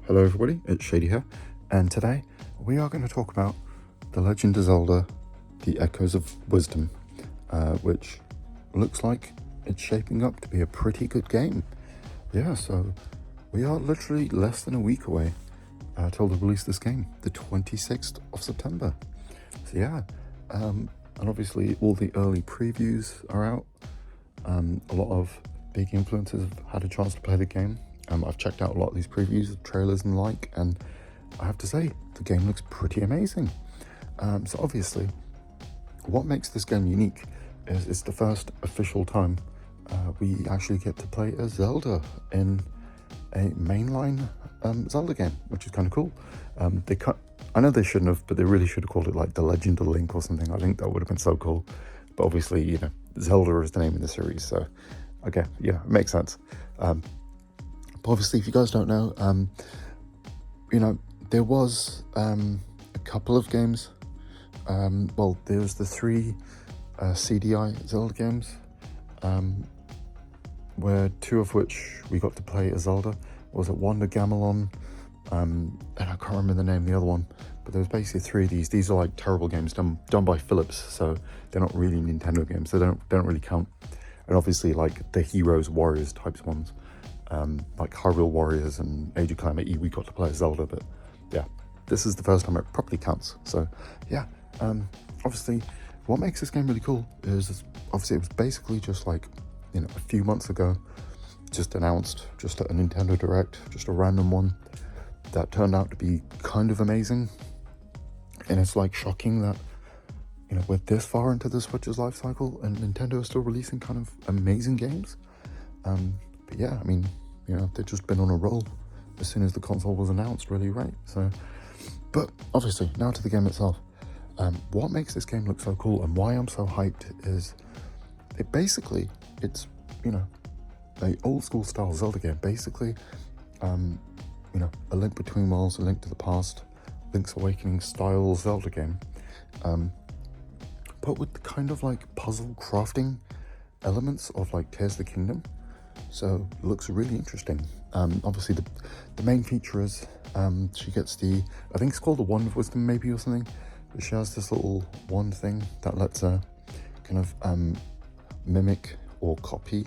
Hello everybody, it's Shady here, and today we are going to talk about The Legend of Zelda, The Echoes of Wisdom, which looks like it's shaping up to be a pretty good game. Yeah, so we are literally less than a week away till the release of this game, the 26th of September. So yeah, and obviously all the early previews are out. A lot of big influencers have had a chance to play the game. I've checked out a lot of these previews, trailers and and I have to say, the game looks pretty amazing. So obviously, what makes this game unique is it's the first official time we actually get to play as Zelda in a mainline Zelda game, which is kind of cool. I know they shouldn't have, but they really should have called it like The Legend of Link or something. I think that would have been so cool. But obviously, you know, Zelda is the name of the series, so okay, yeah, it makes sense. But obviously, if you guys don't know, you know, there was a couple of games. Well, there's the three CDI Zelda games, where two of which we got to play as Zelda. Was it Wonder Gamelon? And I can't remember the name of the other one. But there was basically three of these. These are like terrible games done by Philips, so they're not really Nintendo games. They don't really count. And obviously, like the Heroes Warriors types ones. Like Hyrule Warriors and Age of Calamity, we got to play as Zelda, but yeah, this is the first time it properly counts. So yeah, obviously, what makes this game really cool is obviously it was basically just like, you know, a few months ago, just announced, just at a Nintendo Direct, just a random one that turned out to be kind of amazing. And it's like shocking that, you know, we're this far into the Switch's life cycle and Nintendo is still releasing kind of amazing games. But yeah, I mean, you know, they've just been on a roll as soon as the console was announced, really, right? So, but obviously, now to the game itself. What makes this game look so cool and why I'm so hyped is it's, you know, a old school style Zelda game. Basically, you know, a Link Between Worlds, a Link to the Past, Link's Awakening style Zelda game, but with the kind of like puzzle crafting elements of like Tears of the Kingdom. So it looks really interesting. Obviously the main feature is she gets I think it's called the Wand of Wisdom maybe or something, but she has this little wand thing that lets her kind of mimic or copy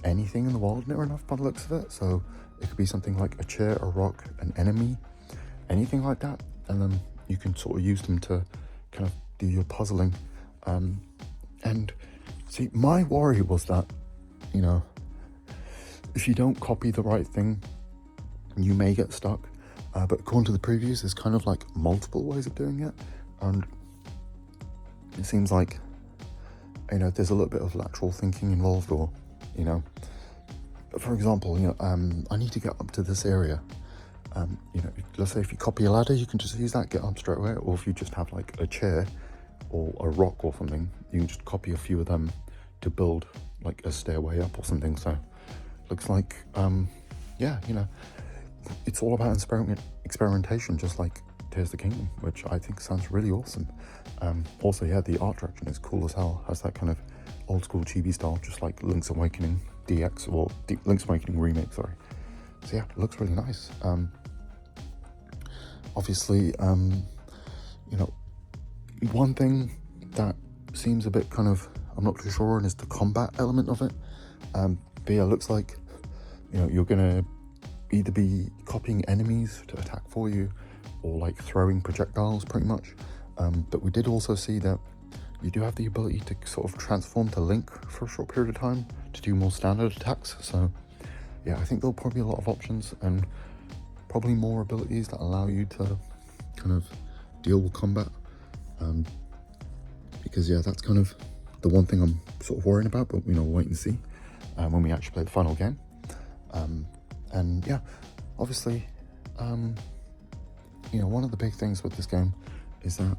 anything in the world near enough by the looks of it. So it could be something like a chair, a rock, an enemy, anything like that, and then you can sort of use them to kind of do your puzzling. And see, my worry was that, you know, if you don't copy the right thing, you may get stuck. But according to the previews, there's kind of like multiple ways of doing it. And it seems like, you know, there's a little bit of lateral thinking involved, or, you know, for example, you know, I need to get up to this area. You know, let's say if you copy a ladder, you can just use that, get up straight away. Or if you just have like a chair or a rock or something, you can just copy a few of them to build like a stairway up or something. So looks like, yeah, you know, it's all about experimentation, just like Tears of the Kingdom, which I think sounds really awesome. Also, yeah, the art direction is cool as hell. Has that kind of old school chibi style, just like Link's Awakening DX, or Link's Awakening Remake, sorry. So yeah, it looks really nice. Obviously, you know, one thing that seems a bit kind of, I'm not too sure on, is the combat element of it. But yeah, it looks like, you know, you're gonna either be copying enemies to attack for you or like throwing projectiles pretty much. But we did also see that you do have the ability to sort of transform to Link for a short period of time to do more standard attacks. So yeah, I think there'll probably be a lot of options and probably more abilities that allow you to kind of deal with combat. Because yeah, that's kind of the one thing I'm sort of worrying about, but you know, we'll wait and see when we actually play the final game. And yeah, obviously, you know, one of the big things with this game is that,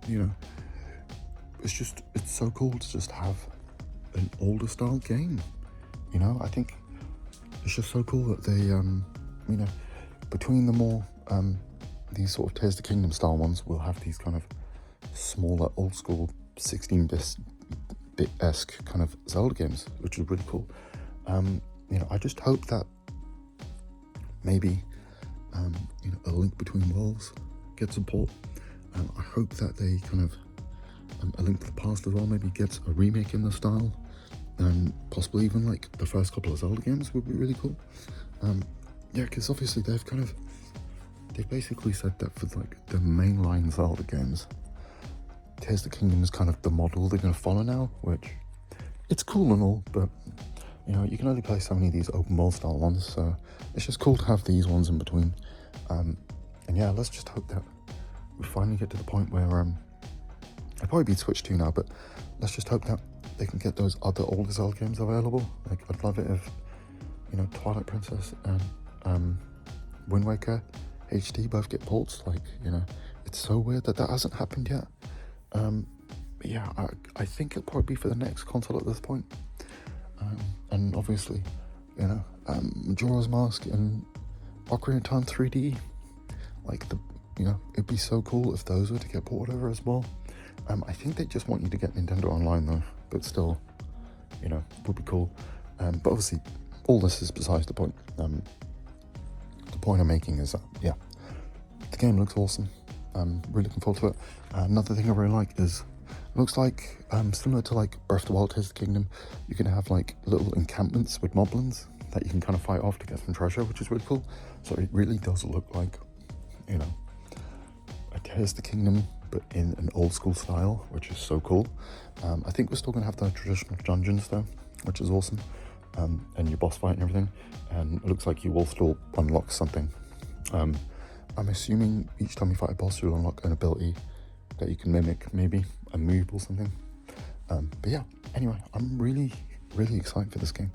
you know, it's so cool to just have an older style game. You know, I think it's just so cool that they, you know, between the more, these sort of Tears of the Kingdom style ones, we'll have these kind of smaller, old school 16-bit-esque kind of Zelda games, which is really cool. You know, I just hope that maybe A Link Between Worlds gets support. I hope that they kind of A Link to the Past as well maybe gets a remake in the style, and possibly even like the first couple of Zelda games would be really cool. Yeah, because obviously they've basically said that for like the mainline Zelda games, Tears of the Kingdom is kind of the model they're going to follow now, which it's cool and all, but you can only play so many of these open world style ones, so it's just cool to have these ones in between. And yeah, let's just hope that we finally get to the point where it'll probably be Switch 2 now, but let's just hope that they can get those other older Zelda games available. Like, I'd love it if Twilight Princess and Wind Waker HD both get ports. Like, it's so weird that hasn't happened yet. But yeah, I think it'll probably be for the next console at this point. And obviously, Majora's Mask and Ocarina of Time 3D, like it'd be so cool if those were to get ported over as well. I think they just want you to get Nintendo Online though, but still, would be cool. But obviously, all this is besides the point. The point I'm making is that, yeah, the game looks awesome. I'm really looking forward to it. Another thing I really like is, it looks like similar to like Breath of the Wild, Tears of the Kingdom, you can have like little encampments with moblins that you can kind of fight off to get some treasure, which is really cool. So it really does look like, a Tears of the Kingdom, but in an old school style, which is so cool. I think we're still going to have the traditional dungeons though, which is awesome. And your boss fight and everything. And it looks like you will still unlock something. I'm assuming each time you fight a boss, you'll unlock an ability that you can mimic, maybe a move or something. But yeah, anyway, I'm really, really excited for this game.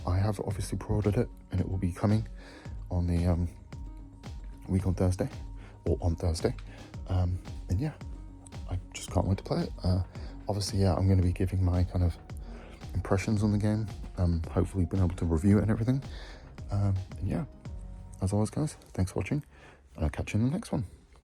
I have obviously pre-ordered it, and it will be coming on the week on Thursday, or on Thursday. And yeah, I just can't wait to play it. Obviously, yeah, I'm going to be giving my kind of impressions on the game. Hopefully been able to review it and everything. And yeah, as always guys, thanks for watching, and I'll catch you in the next one.